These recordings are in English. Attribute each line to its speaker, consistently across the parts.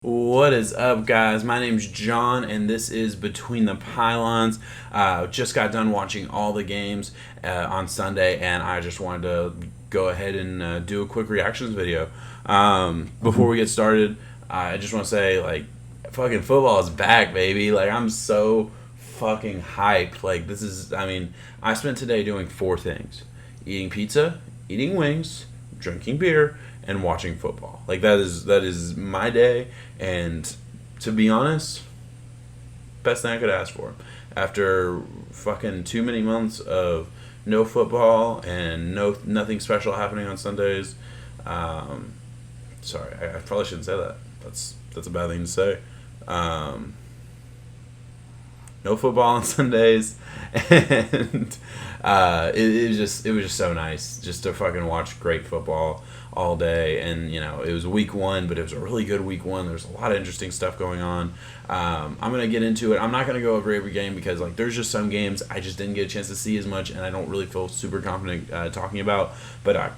Speaker 1: What is up, guys? My name's John, and this is Between the Pylons. Just got done watching all the games on Sunday, and I just wanted to go ahead and do a quick reactions video. Before we get started, I just want to say, fucking football is back, baby. I'm so fucking hyped. I spent today doing four things: eating pizza, eating wings, drinking beer, and watching football. That is my day, and to be honest, best thing I could ask for. After fucking too many months of no football and nothing special happening on Sundays. Sorry, I probably shouldn't say that. That's a bad thing to say. No football on Sundays, and it was just so nice just to fucking watch great football all day. And it was week one, but it was a really good week one. There's a lot of interesting stuff going on. I'm gonna get into it. I'm not gonna go over every game because there's just some games I just didn't get a chance to see as much, and I don't really feel super confident talking about. But I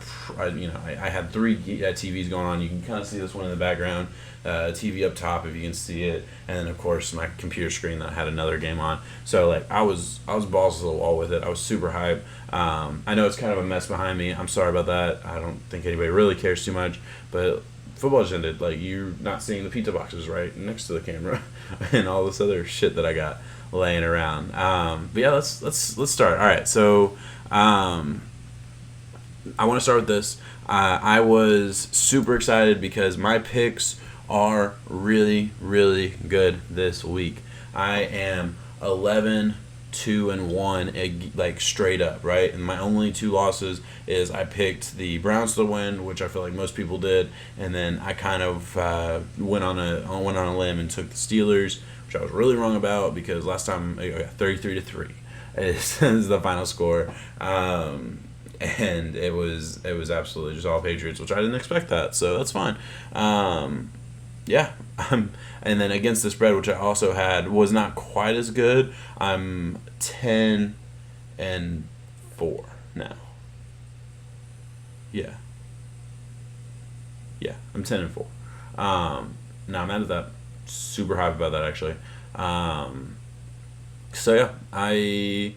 Speaker 1: had three TVs going on. You can kind of see this one in the background. TV up top if you can see it, and then of course my computer screen that had another game on. So I was balls to the wall with it. I was super hyped. I know it's kind of a mess behind me. I'm sorry about that. I don't think anybody really cares too much, but football just ended. You're not seeing the pizza boxes right next to the camera and all this other shit that I got laying around. But yeah, let's start. All right, so I want to start with this. I was super excited because my picks are really, really good this week. I am 11-2-1, straight up, right? And my only two losses is I picked the Browns to win, which I feel like most people did, and then I kind of went on a limb and took the Steelers, which I was really wrong about because last time I got 33-3 is the final score. And it was absolutely just all Patriots, which I didn't expect that, so that's fine. Yeah, and then against the spread, which I also had, was not quite as good. I'm 10-4 now. Yeah, I'm 10-4. Now I'm mad at that. Super hyped about that actually. So yeah, I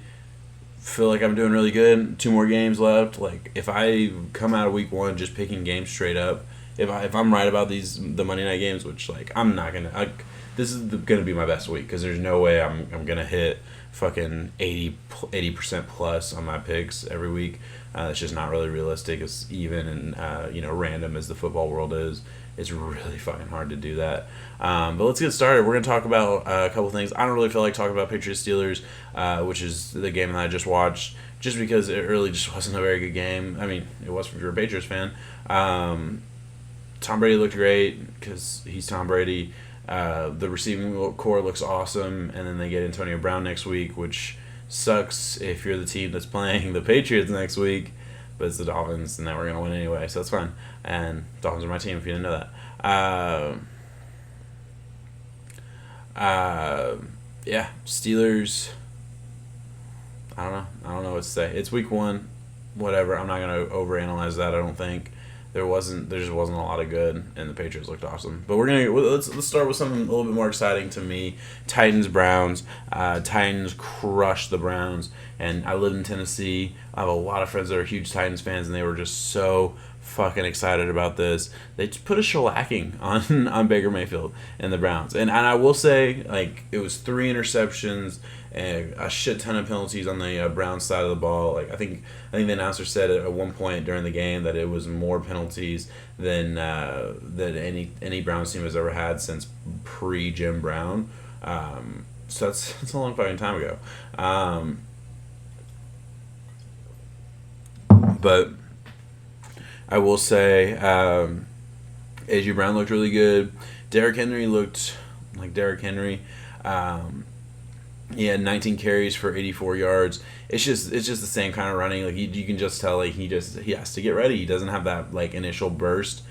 Speaker 1: feel like I'm doing really good. Two more games left. If I come out of week one just picking games straight up. If I'm right about the Monday night games, which I'm not gonna, this is gonna be my best week because there's no way I'm gonna hit fucking 80% plus on my picks every week. It's just not really realistic. It's even and random as the football world is. It's really fucking hard to do that. But let's get started. We're gonna talk about a couple things. I don't really feel like talking about Patriots Steelers, which is the game that I just watched, just because it really just wasn't a very good game. I mean, it was if you're a Patriots fan. Tom Brady looked great because he's Tom Brady. The receiving core looks awesome, and then they get Antonio Brown next week, which sucks if you're the team that's playing the Patriots next week, but it's the Dolphins, and now we're going to win anyway, so that's fine. And Dolphins are my team if you didn't know that. Yeah, Steelers, I don't know what to say. It's week one, whatever. I'm not going to overanalyze that, I don't think. There just wasn't a lot of good, and the Patriots looked awesome. But let's start with something a little bit more exciting to me. Titans Browns. Titans crushed the Browns, and I live in Tennessee. I have a lot of friends that are huge Titans fans, and they were just so fucking excited about this. They just put a shellacking on Baker Mayfield and the Browns, and I will say it was 3 interceptions and a shit ton of penalties on the Browns side of the ball. I think the announcer said at one point during the game that it was more penalties than any Browns team has ever had since pre Jim Brown. So that's a long fucking time ago. But I will say, A.J. Brown looked really good. Derrick Henry looked like Derrick Henry. He had 19 carries for 84 yards. It's just the same kind of running. You can just tell he has to get ready. He doesn't have that initial burst,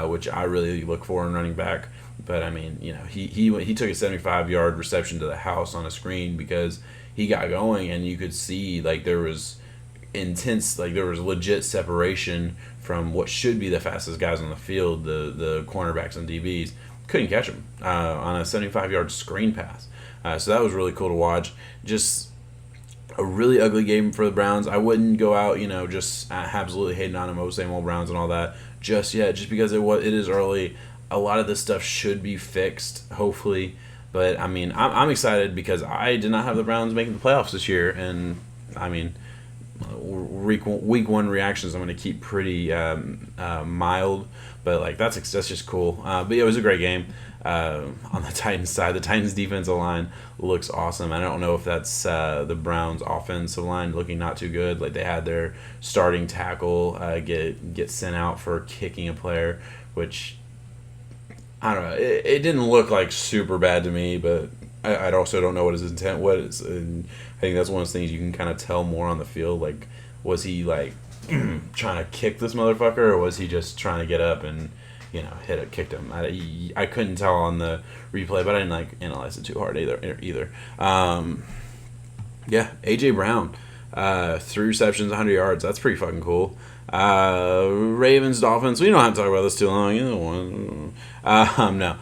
Speaker 1: which I really look for in running back. But I mean, he took a 75-yard reception to the house on a screen because he got going, and you could see there was intense, there was legit separation from what should be the fastest guys on the field, the cornerbacks and DBs. couldn't catch him on a 75-yard screen pass. So that was really cool to watch. Just a really ugly game for the Browns. I wouldn't go out, just absolutely hating on them, same old Browns and all that just yet, just because it is early. A lot of this stuff should be fixed, hopefully. But, I mean, I'm excited because I did not have the Browns making the playoffs this year. And, I mean, week one reactions I'm going to keep pretty mild. But, like, that's just cool. But, yeah, it was a great game. On the Titans side, the Titans defensive line looks awesome. I don't know if that's the Browns offensive line looking not too good. Like, they had their starting tackle get sent out for kicking a player, which I don't know. It didn't look like super bad to me, but I also don't know what his intent was. And I think that's one of those things you can kind of tell more on the field. Like, was he like trying to kick this motherfucker, or was he just trying to get up and kicked him? I couldn't tell on the replay, but I didn't analyze it too hard either. Yeah, AJ Brown, 3 receptions, 100 yards. That's pretty fucking cool. Ravens, Dolphins. We don't have to talk about this too long. Either one. No.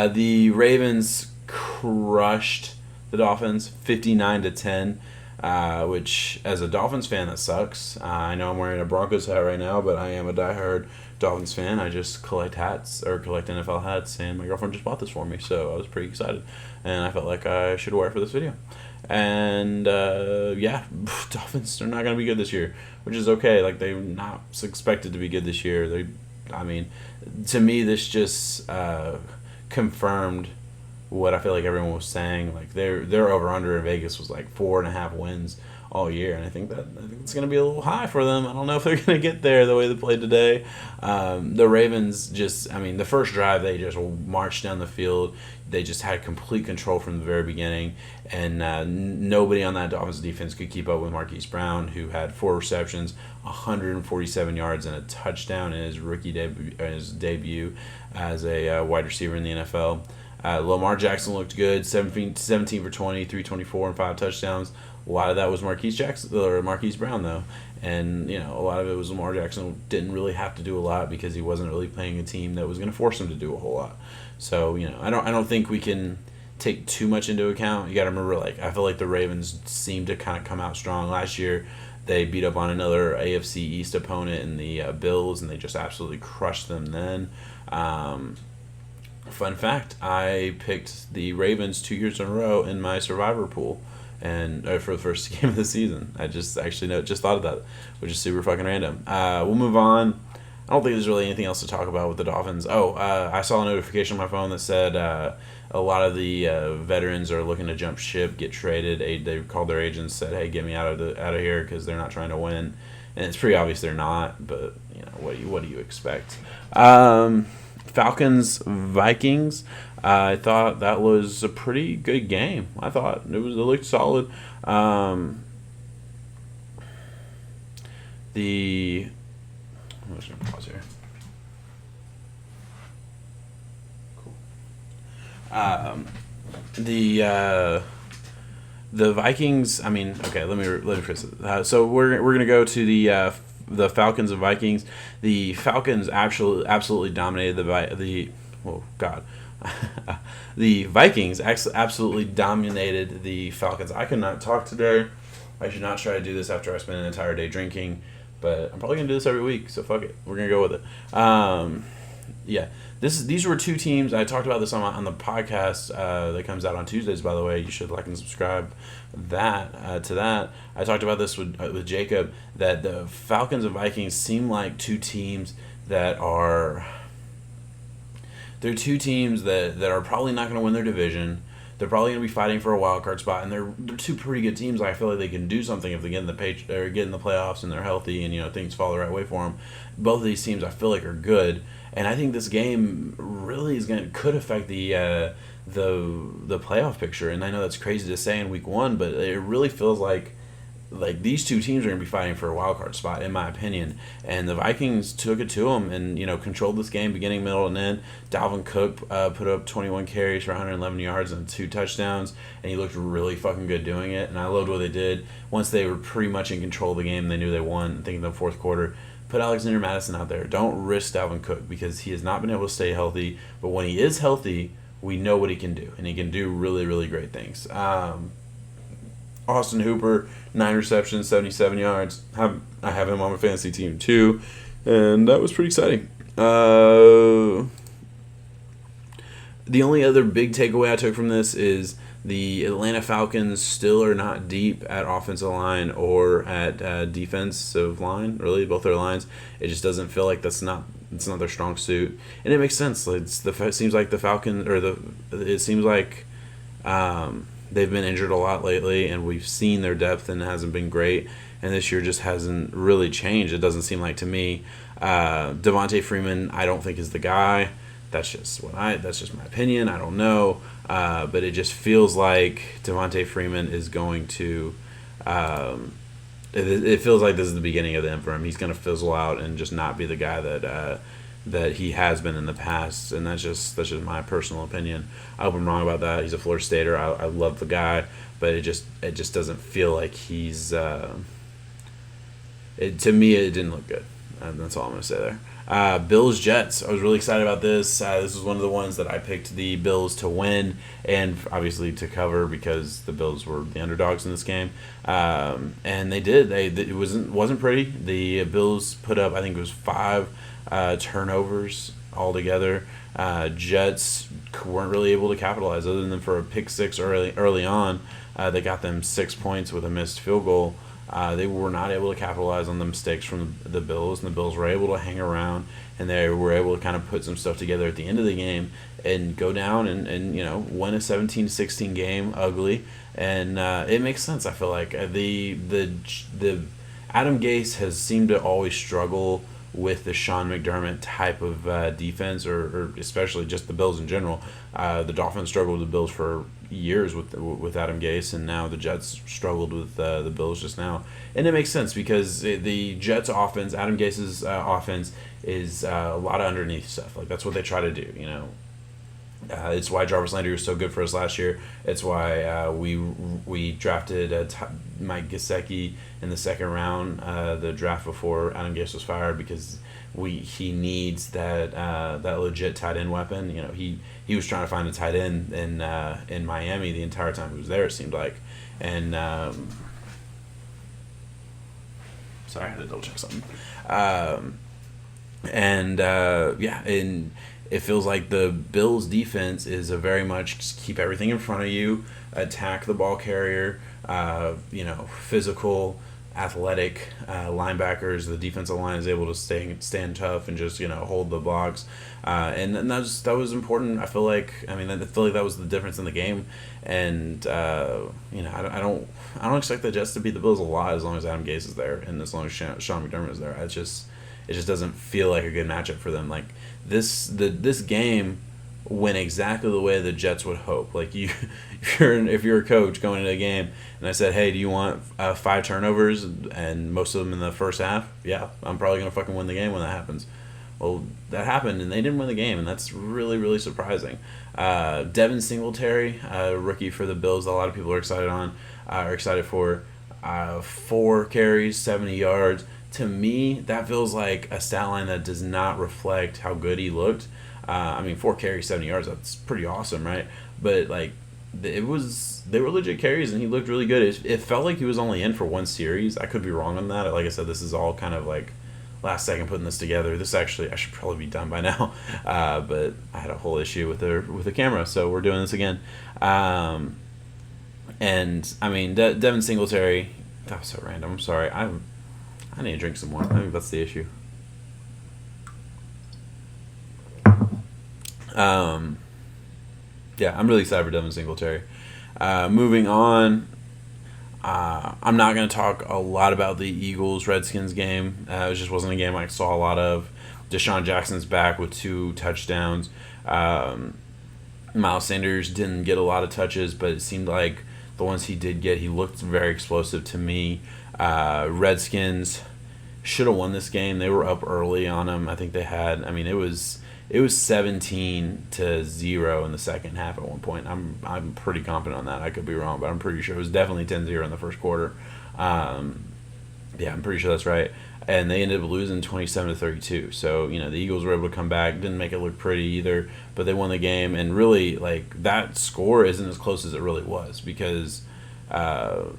Speaker 1: The Ravens crushed the Dolphins, 59-10. Which, as a Dolphins fan, that sucks. I know I'm wearing a Broncos hat right now, but I am a diehard Dolphins fan. I just collect NFL hats, and my girlfriend just bought this for me, so I was pretty excited, and I felt like I should wear it for this video. And Dolphins are not going to be good this year, which is okay. Like, they're not expected to be good this year. To me, this just confirmed what I feel like everyone was saying. Like, their over under in Vegas was like 4.5 wins all year, and I think it's going to be a little high for them. I don't know if they're going to get there the way they played today. The Ravens the first drive, they just marched down the field. They just had complete control from the very beginning, and nobody on that Dolphins defense could keep up with Marquise Brown, who had 4 receptions, 147 yards, and a touchdown in his debut as a wide receiver in the NFL. Lamar Jackson looked good, 17 for 20, 324, and 5 touchdowns. A lot of that was Marquise Brown, though. And, a lot of it was Lamar Jackson didn't really have to do a lot because he wasn't really playing a team that was going to force him to do a whole lot. So, I don't think we can take too much into account. You got to remember, I feel like the Ravens seem to kind of come out strong. Last year, they beat up on another AFC East opponent in the Bills, and they just absolutely crushed them then. Fun fact, I picked the Ravens 2 years in a row in my Survivor pool, and for the first game of the season. I just thought of that, which is super fucking random. We'll move on. I don't think there's really anything else to talk about with the Dolphins. I saw a notification on my phone that said a lot of the veterans are looking to jump ship, get traded. They called their agents, said, "Hey, get me out of here," because they're not trying to win. And it's pretty obvious they're not. But what do you expect? Falcons, Vikings. I thought that was a pretty good game. I thought it looked solid. I'm just gonna pause here. Cool. The Vikings. Let me fix it. So we're gonna go to the Falcons and Vikings. The Falcons absolutely dominated the Vikings absolutely dominated the Falcons. I could not talk today. I should not try to do this after I spend an entire day drinking, but I'm probably gonna do this every week, so fuck it. We're gonna go with it. These were 2 teams. I talked about this on the podcast that comes out on Tuesdays, by the way. You should like and subscribe to that. I talked about this with Jacob, that the Falcons and Vikings seem like 2 teams that are... They're 2 teams that are probably not going to win their division. They're probably going to be fighting for a wild card spot, and they're 2 pretty good teams. I feel like they can do something if they get in the playoffs and they're healthy and things fall the right way for them. Both of these teams I feel like are good, and I think this game really could affect the playoff picture. And I know that's crazy to say in week 1, but it really feels like these 2 teams are going to be fighting for a wild card spot, in my opinion. And the Vikings took it to them and controlled this game beginning, middle, and end. Dalvin Cook put up 21 carries for 111 yards and 2 touchdowns, and he looked really fucking good doing it. And I loved what they did. Once they were pretty much in control of the game, they knew they won. I think in the fourth quarter, put Alexander Madison out there. Don't risk Dalvin Cook because he has not been able to stay healthy. But when he is healthy, we know what he can do, and he can do really, really great things. Austin Hooper, 9 receptions, 77 yards. I have him on my fantasy team too, and that was pretty exciting. The only other big takeaway I took from this is the Atlanta Falcons still are not deep at offensive line or at defensive line. Really, both their lines. It just doesn't feel like it's not their strong suit, and it makes sense. It seems like the Falcons it seems like they've been injured a lot lately, and we've seen their depth, and it hasn't been great. And this year just hasn't really changed. It doesn't seem like to me. Devontae Freeman, I don't think is the guy. That's just my opinion. I don't know, but it just feels like Devontae Freeman is going to. It feels like this is the beginning of the end for him. He's going to fizzle out and just not be the guy that he has been in the past, and that's just my personal opinion. I hope I'm wrong about that. He's a Florida Stater. I love the guy, but it just doesn't feel like he's. To me, it didn't look good. That's all I'm going to say there. Bills Jets. I was really excited about this. This was one of the ones that I picked the Bills to win and obviously to cover because the Bills were the underdogs in this game. And they did. It wasn't pretty. The Bills put up, I think it was 5 turnovers altogether. Jets weren't really able to capitalize other than for a pick six early on. They got them 6 points with a missed field goal. They were not able to capitalize on the mistakes from the Bills, and the Bills were able to hang around, and they were able to kind of put some stuff together at the end of the game and go down and win a 17-16 game, ugly, and it makes sense. I feel like the Adam Gase has seemed to always struggle with the Sean McDermott type of defense, or especially just the Bills in general. The Dolphins struggled with the Bills for years with Adam Gase, and now the Jets struggled with the Bills just now. And it makes sense because the Jets' offense, Adam Gase's offense, is a lot of underneath stuff. Like that's what they try to do, It's why Jarvis Landry was so good for us last year. It's why we drafted Mike Gesicki in the second round, the draft before Adam Gase was fired, because he needs that legit tight end weapon. He was trying to find a tight end in Miami the entire time he was there, it seemed like. And sorry, I had to double check something. And it feels like the Bills' defense is a very much just keep everything in front of you, attack the ball carrier, physical, athletic linebackers. The defensive line is able to stand tough and just hold the blocks, and that was important. I feel like that was the difference in the game, and I don't expect the Jets to beat the Bills a lot as long as Adam Gase is there and as long as Sean McDermott is there. It just doesn't feel like a good matchup for them. Like this game went exactly the way the Jets would hope. Like if you're a coach going into a game, and I said, hey, do you want 5 turnovers and most of them in the first half? Yeah, I'm probably gonna fucking win the game when that happens. Well, that happened, and they didn't win the game, and that's really, really surprising. Devin Singletary, rookie for the Bills, a lot of people are excited for. 4 carries, 70 yards. To me, that feels like a stat line that does not reflect how good he looked. 4 carries, 70 yards, that's pretty awesome, right? But, they were legit carries, and he looked really good. It felt like he was only in for 1 series. I could be wrong on that. Like I said, this is all kind of last second putting this together. This actually, I should probably be done by now. But I had a whole issue with the camera, so we're doing this again. Devin Singletary, that was so random. I'm sorry. I need to drink some more. I think that's the issue. I'm really excited for Devin Singletary. Moving on, I'm not going to talk a lot about the Eagles-Redskins game. It just wasn't a game I saw a lot of. Deshaun Jackson's back with 2 touchdowns. Miles Sanders didn't get a lot of touches, but it seemed like the ones he did get, he looked very explosive to me. Redskins should have won this game. They were up early on them. I think they had. It was 17-0 in the second half at one point. I'm pretty confident on that. I could be wrong, but I'm pretty sure it was definitely 10-0 in the first quarter. I'm pretty sure that's right. and they ended up losing 27-32. So the Eagles were able to come back, didn't make it look pretty either, but they won the game. And really, like, that score isn't as close as it really was, because the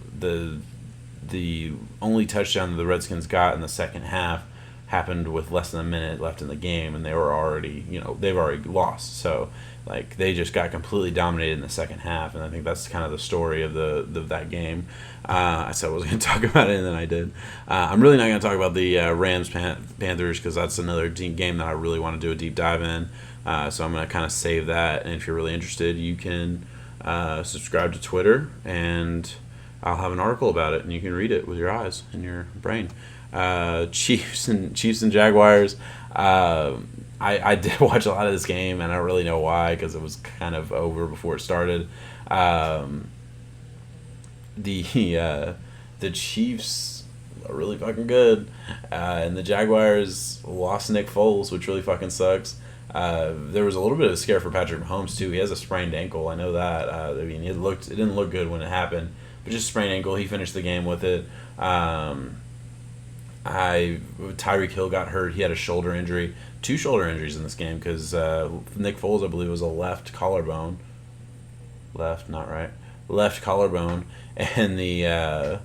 Speaker 1: only touchdown that the Redskins got in the second half happened with less than a minute left in the game, and they were already, they've already lost. So, like, they just got completely dominated in the second half, and I think that's kind of the story of that game. I said I was going to talk about it, and then I did. I'm really not going to talk about the Rams Panthers, because that's another game that I really want to do a deep dive in. So I'm going to kind of save that, and if you're really interested, you can subscribe to Twitter, and I'll have an article about it, and you can read it with your eyes and your brain. Chiefs and Jaguars. I did watch a lot of this game, and I don't really know why, because it was kind of over before it started. The Chiefs are really fucking good, and the Jaguars lost Nick Foles, which really fucking sucks. There was a little bit of a scare for Patrick Mahomes too. He has a sprained ankle. I know that. It didn't look good when it happened, but just sprained ankle. He finished the game with it. Tyreek Hill got hurt. He had a shoulder injury. 2 shoulder injuries in this game, because Nick Foles, I believe, was a left collarbone. Left, not right. Left collarbone, and and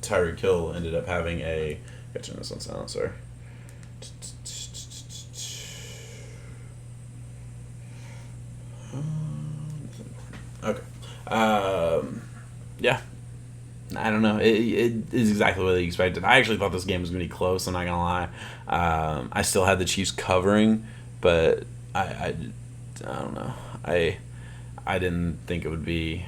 Speaker 1: Tyreek Hill ended up having a. Got to turn this on silent. Sorry. Okay. Yeah. I don't know. It is exactly what they expected. I actually thought this game was going to be close, I'm not going to lie. I still had the Chiefs covering, but I don't know. I didn't think it would be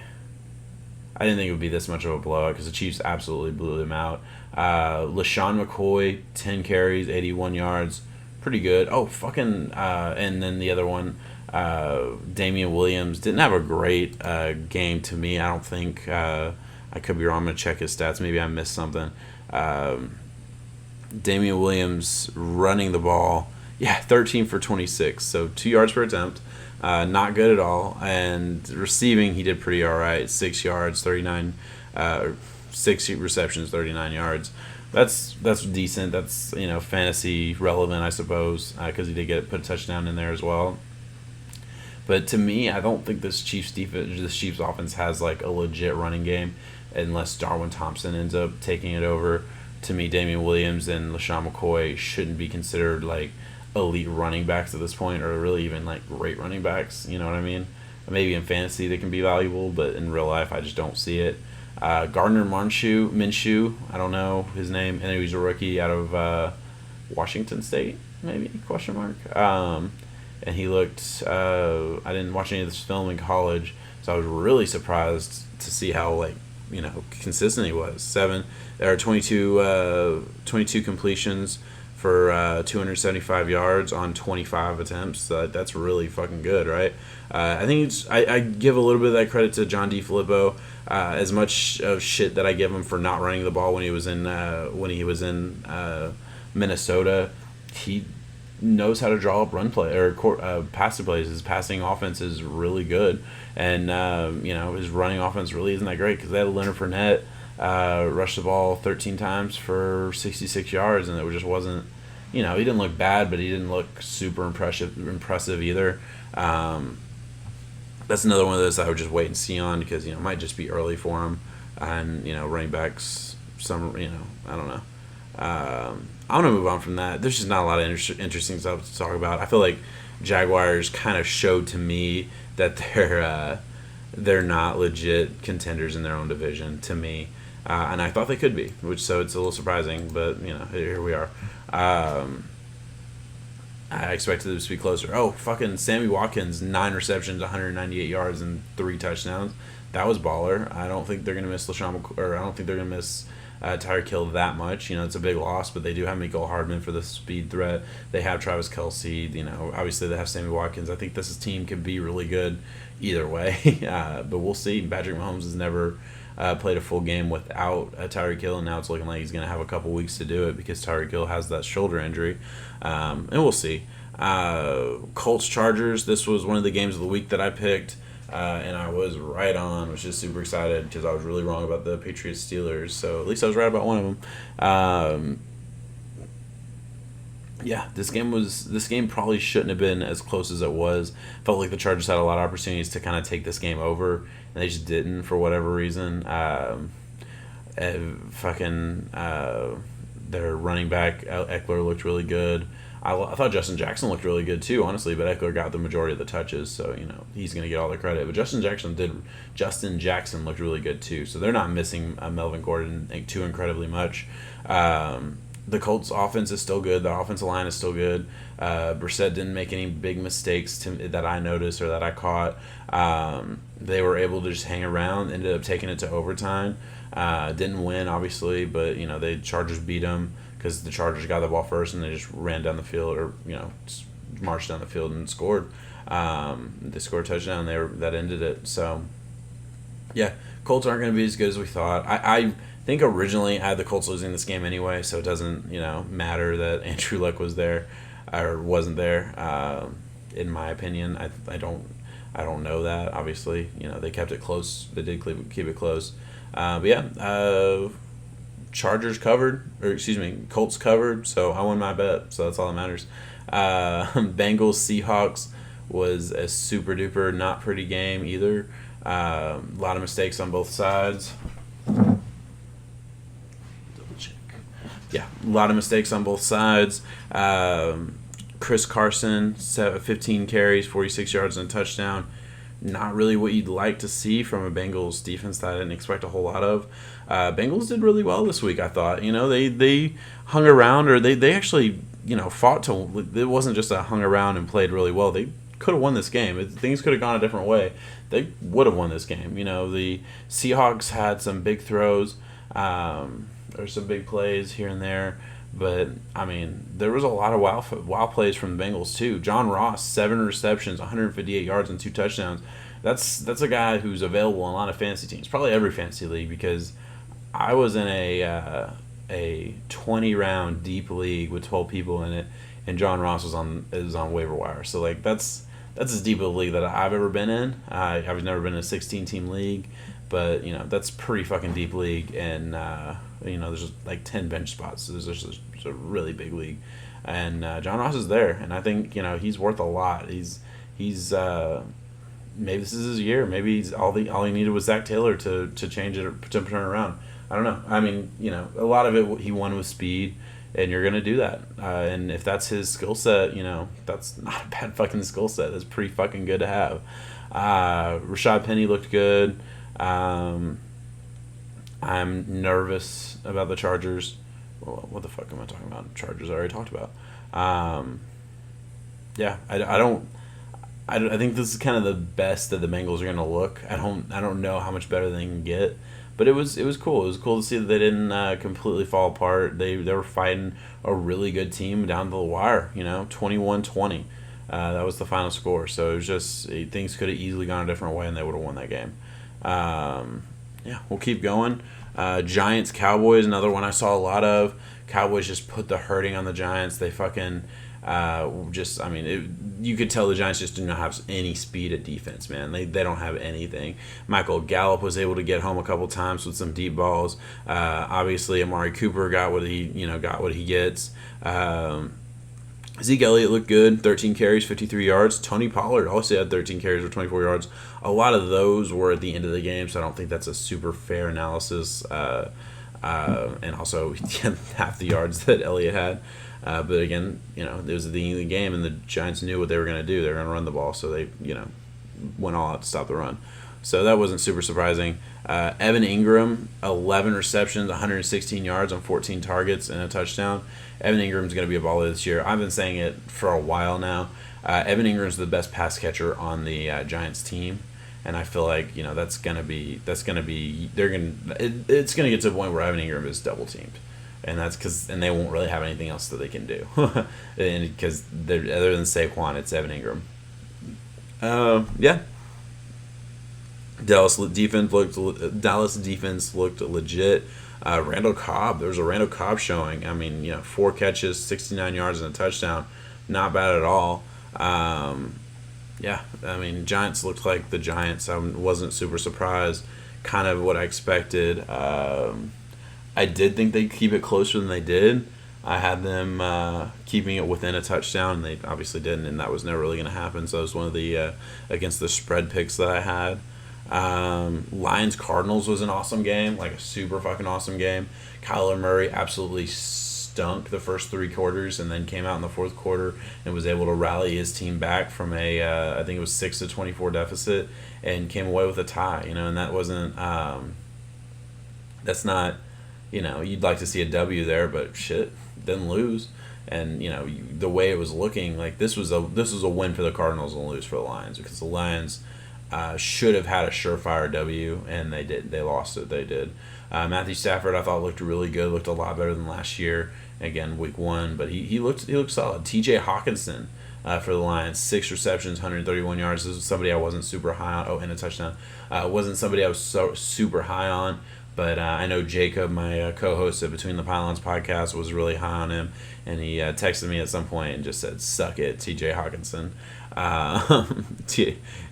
Speaker 1: this much of a blowout, because the Chiefs absolutely blew them out. LaShawn McCoy, 10 carries, 81 yards. Pretty good. Oh, fucking... and then the other one, Damian Williams, didn't have a great game to me, I don't think. I could be wrong. I'm going to check his stats. Maybe I missed something. Damian Williams running the ball. Yeah, 13 for 26. So 2 yards per attempt. Not good at all. And receiving, he did pretty all right. 6 yards, 39. 6 receptions, 39 yards. That's decent. That's fantasy relevant, I suppose, because he did put a touchdown in there as well. But to me, I don't think this Chiefs offense has like a legit running game, unless Darwin Thompson ends up taking it over. To me, Damian Williams and LaShawn McCoy shouldn't be considered like elite running backs at this point, or really even like great running backs. You know what I mean? Maybe in fantasy they can be valuable, but in real life I just don't see it. Gardner Minshew, I don't know his name. I know he's a rookie out of Washington State, maybe, question mark. And he looked, I didn't watch any of this film in college, so I was really surprised to see how, consistent he was. 22 completions for 275 yards on 25 attempts. So that's really fucking good, right? I think I give a little bit of that credit to John DeFilippo. As much of shit that I give him for not running the ball when he was in Minnesota, he knows how to draw up run play or passing plays. His passing offense is really good, and his running offense really isn't that great, because they had Leonard Fournette rush the ball 13 times for 66 yards, and it just wasn't. He didn't look bad, but he didn't look super impressive either. That's another one of those I would just wait and see on, because it might just be early for him, and running backs. I don't know. I want to move on from that. There's just not a lot of interesting stuff to talk about. I feel like Jaguars kind of showed to me that they're not legit contenders in their own division to me, and I thought they could be, so it's a little surprising. But here we are. I expected them to be closer. Oh, fucking Sammy Watkins, 9 receptions, 198 yards, and 3 touchdowns. That was baller. I don't think they're gonna miss I don't think they're gonna miss Tyreek Hill that much. It's a big loss, but they do have Mecole Hardman for the speed threat. They have Travis Kelce. Obviously they have Sammy Watkins. I think this team could be really good either way. But we'll see. Patrick Mahomes has never played a full game without Tyreek Hill, and now it's looking like he's going to have a couple weeks to do it, because Tyreek Hill has that shoulder injury. And we'll see. Colts Chargers. This was one of the games of the week that I picked. and I was right on, which is super excited because I was really wrong about the Patriots Steelers. So at least I was right about one of them. Yeah, this game probably shouldn't have been as close as it was. Felt like the Chargers had a lot of opportunities to kind of take this game over, and they just didn't for whatever reason. Their running back Eckler looked really good. I thought Justin Jackson looked really good too, honestly, but Eckler got the majority of the touches, so he's going to get all the credit. But Justin Jackson looked really good too, so they're not missing Melvin Gordon too incredibly much. The Colts' offense is still good. The offensive line is still good. Brissett didn't make any big mistakes that I noticed or that I caught. They were able to just hang around, ended up taking it to overtime. Didn't win, obviously, but the Chargers beat them because the Chargers got the ball first and they just ran down the field or just marched down the field and scored. They scored a touchdown there that ended it. So yeah, Colts aren't going to be as good as we thought. I think originally I had the Colts losing this game anyway, so it doesn't matter that Andrew Luck was there or wasn't there. In my opinion, I don't know that. Obviously, they kept it close. They did keep it close. But yeah, Chargers covered, Colts covered. So I won my bet. So that's all that matters. Bengals Seahawks was a super duper not pretty game either. A lot of mistakes on both sides. Yeah, a lot of mistakes on both sides. Chris Carson, 15 carries, 46 yards and a touchdown. Not really what you'd like to see from a Bengals defense that I didn't expect a whole lot of. Bengals did really well this week, I thought. They hung around, or they actually, fought to. It wasn't just a hung around and played really well. They could have won this game. Things could have gone a different way. They would have won this game. The Seahawks had some big throws. There's some big plays here and there. But, there was a lot of wow plays from the Bengals, too. John Ross, 7 receptions, 158 yards, and 2 touchdowns. That's a guy who's available in a lot of fantasy teams, probably every fantasy league, because I was in a 20-round deep league with 12 people in it, and John Ross is on waiver wire. So, that's as deep of a league that I've ever been in. I've never been in a 16-team league, but, that's pretty fucking deep league, and there's like 10 bench spots, so there's a really big league, and John Ross is there, and I think he's worth a lot. He's maybe this is his year. Maybe all he needed was Zach Taylor to change it, to turn it around. I don't know. A lot of it he won with speed, and you're gonna do that. And if that's his skill set, that's not a bad fucking skill set. That's pretty fucking good to have. Rashad Penny looked good. I'm nervous about the Chargers. Well, what the fuck am I talking about? Chargers I already talked about. Yeah, I think this is kind of the best that the Bengals are going to look. I don't know how much better they can get, but it was cool. It was cool to see that they didn't completely fall apart. They were fighting a really good team down to the wire. 21-20. That was the final score. So it was just things could have easily gone a different way, and they would have won that game. Yeah, we'll keep going. Giants Cowboys, another one I saw a lot of. Cowboys just put the hurting on the Giants. They fucking you could tell the Giants just do not have any speed at defense, man. They don't have anything. Michael Gallup was able to get home a couple times with some deep balls. Obviously, Amari Cooper got what he gets. Zeke Elliott looked good, 13 carries, 53 yards. Tony Pollard also had 13 carries for 24 yards. A lot of those were at the end of the game, so I don't think that's a super fair analysis. And also, half the yards that Elliott had. But again, it was at the end of the game, and the Giants knew what they were going to do. They were going to run the ball, so they, went all out to stop the run. So that wasn't super surprising. Evan Ingram, 11 receptions, 116 yards on 14 targets, and a touchdown. Evan Ingram's going to be a baller this year. I've been saying it for a while now. Evan Ingram's the best pass catcher on the Giants team, and I feel like it's going to get to the point where Evan Ingram is double teamed. And that's because they won't really have anything else that they can do, and because other than Saquon, it's Evan Ingram. Yeah. Dallas defense looked legit. Randall Cobb, there was a Randall Cobb showing. 4 catches, 69 yards and a touchdown, not bad at all. Yeah, I mean, Giants looked like the Giants. I wasn't super surprised. Kind of what I expected. I did think they'd keep it closer than they did. I had them keeping it within a touchdown, and they obviously didn't, and that was never really going to happen. So it was one of the against the spread picks that I had. Lions Cardinals was an awesome game, like a super fucking awesome game. Kyler Murray absolutely stunk the first 3 quarters, and then came out in the fourth quarter and was able to rally his team back from a I think it was 6-24 deficit, and came away with a tie. And that wasn't that's not, you'd like to see a W there, but shit, didn't lose. And the way it was looking, like this was a win for the Cardinals and lose for the Lions, because the Lions should have had a surefire W, and they did. They lost it. They did. Matthew Stafford, I thought, looked really good. Looked a lot better than last year. Again, week 1, but he looked solid. T.J. Hawkinson for the Lions, 6 receptions, 131 yards. This was somebody I wasn't super high on. Oh, and a touchdown. Wasn't somebody I was super high on. But I know Jacob, my co-host at Between the Pylons podcast, was really high on him, and he texted me at some point and just said, "Suck it, T.J. Hawkinson."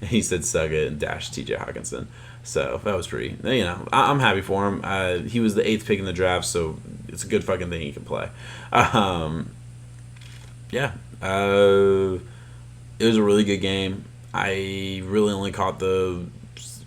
Speaker 1: He said, "Suck it," and dashed T.J. Hawkinson. So that was pretty. I'm happy for him. He was the 8th pick in the draft, so it's a good fucking thing he can play. Yeah. It was a really good game. I really only caught the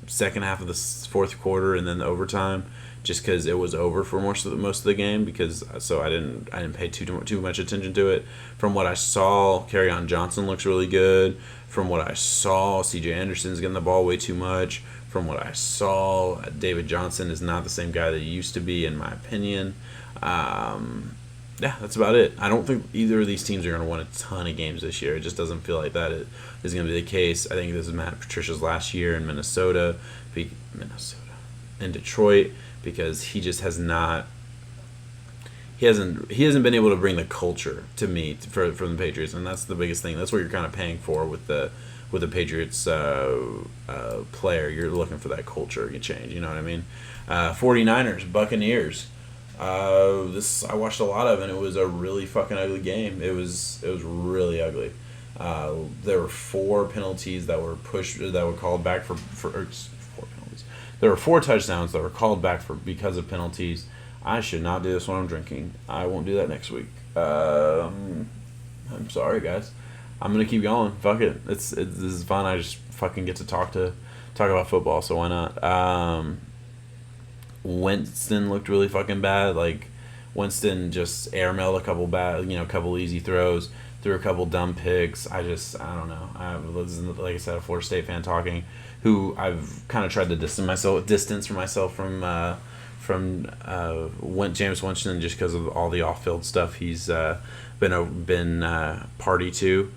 Speaker 1: second half of the fourth quarter and then the overtime, just because it was over for most of the game. So I didn't pay too much attention to it. From what I saw, Kerryon Johnson looks really good. From what I saw, C.J. Anderson's getting the ball way too much. From what I saw, David Johnson is not the same guy that he used to be, in my opinion. Yeah, that's about it. I don't think either of these teams are going to win a ton of games this year. It just doesn't feel like that is going to be the case. I think this is Matt Patricia's last year in in Detroit, because he just has not. He hasn't been able to bring the culture to me for the Patriots, and that's the biggest thing. That's what you're kind of paying for with the Patriots player. You're looking for that culture change. You know what I mean? 49ers, Buccaneers. I watched a lot of, and it was a really fucking ugly game. It was really ugly. There were 4 penalties that were called back for 4 penalties. There were 4 touchdowns that were called back because of penalties. I should not do this when I'm drinking. I won't do that next week. I'm sorry, guys. I'm gonna keep going. Fuck it. This is fun. I just fucking get to talk about football, so why not? Winston looked really fucking bad. Like, Winston just airmailed a couple easy throws, threw a couple dumb picks. I don't know. This is, like I said, a Florida State fan talking, who I've kind of tried to distance myself from Jameis Winston, just because of all the off-field stuff he's been party to.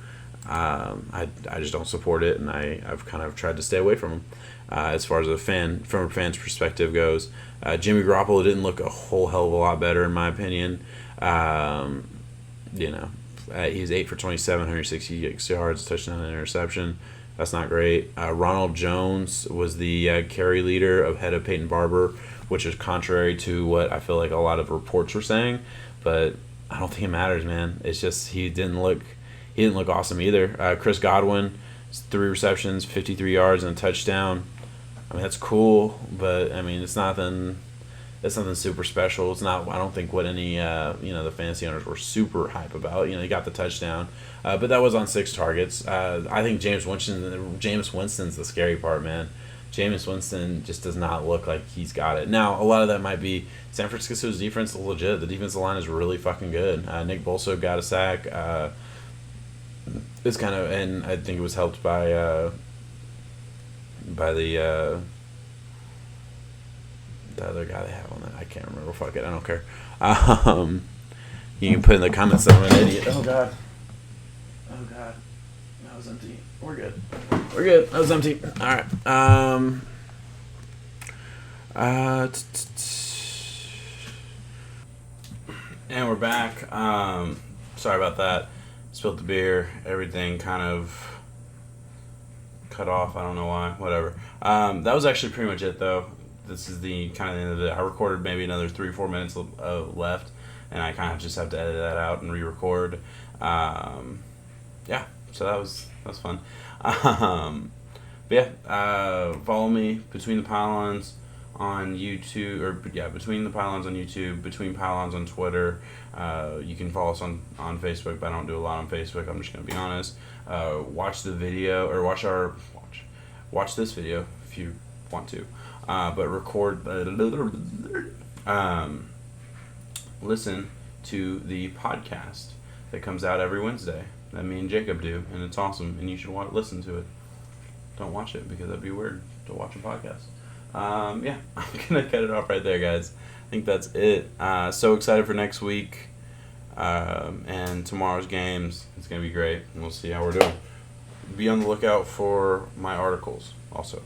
Speaker 1: I just don't support it, and I've kind of tried to stay away from him. As far as from a fan's perspective goes, Jimmy Garoppolo didn't look a whole hell of a lot better, in my opinion. He's 8 for 27, 166 yards, touchdown and interception. That's not great. Ronald Jones was the carry leader ahead of Peyton Barber, which is contrary to what I feel like a lot of reports were saying. But I don't think it matters, man. It's just he didn't look awesome either. Chris Godwin, 3 receptions, 53 yards, and a touchdown. I mean, that's cool, but I mean, it's nothing super special. It's not. I don't think what any the fantasy owners were super hype about. He got the touchdown, but that was on 6 targets. I think Jameis Winston's the scary part, man. Jameis Winston just does not look like he's got it. Now, a lot of that might be San Francisco's defense is legit. The defensive line is really fucking good. Nick Bosa got a sack. It's kind of, and I think it was helped by the other guy they have on that. I can't remember. Fuck it. I don't care. You can put in the comments that I'm an idiot. Oh god. That was empty. We're good. That was empty. All right. And we're back. Sorry about that. Spilled the beer. Everything kind of cut off. I don't know why. Whatever. That was actually pretty much it, though. This is the kind of the end of it. I recorded maybe another 3-4 minutes left, and I kind of just have to edit that out and re-record. Yeah. So that was fun. But yeah, follow me Between the Pylons on YouTube, Between the Pylons on YouTube, Between Pylons on Twitter. You can follow us on Facebook, but I don't do a lot on Facebook. I'm just gonna be honest. Watch the video or watch this video if you want to, but record. Listen to the podcast that comes out every Wednesday that me and Jacob do, and it's awesome, and you should listen to it. Don't watch it because that'd be weird to watch a podcast. I'm gonna cut it off right there, guys. I think that's it. So excited for next week and tomorrow's games. It's gonna be great, and we'll see how we're doing. Be on the lookout for my articles also.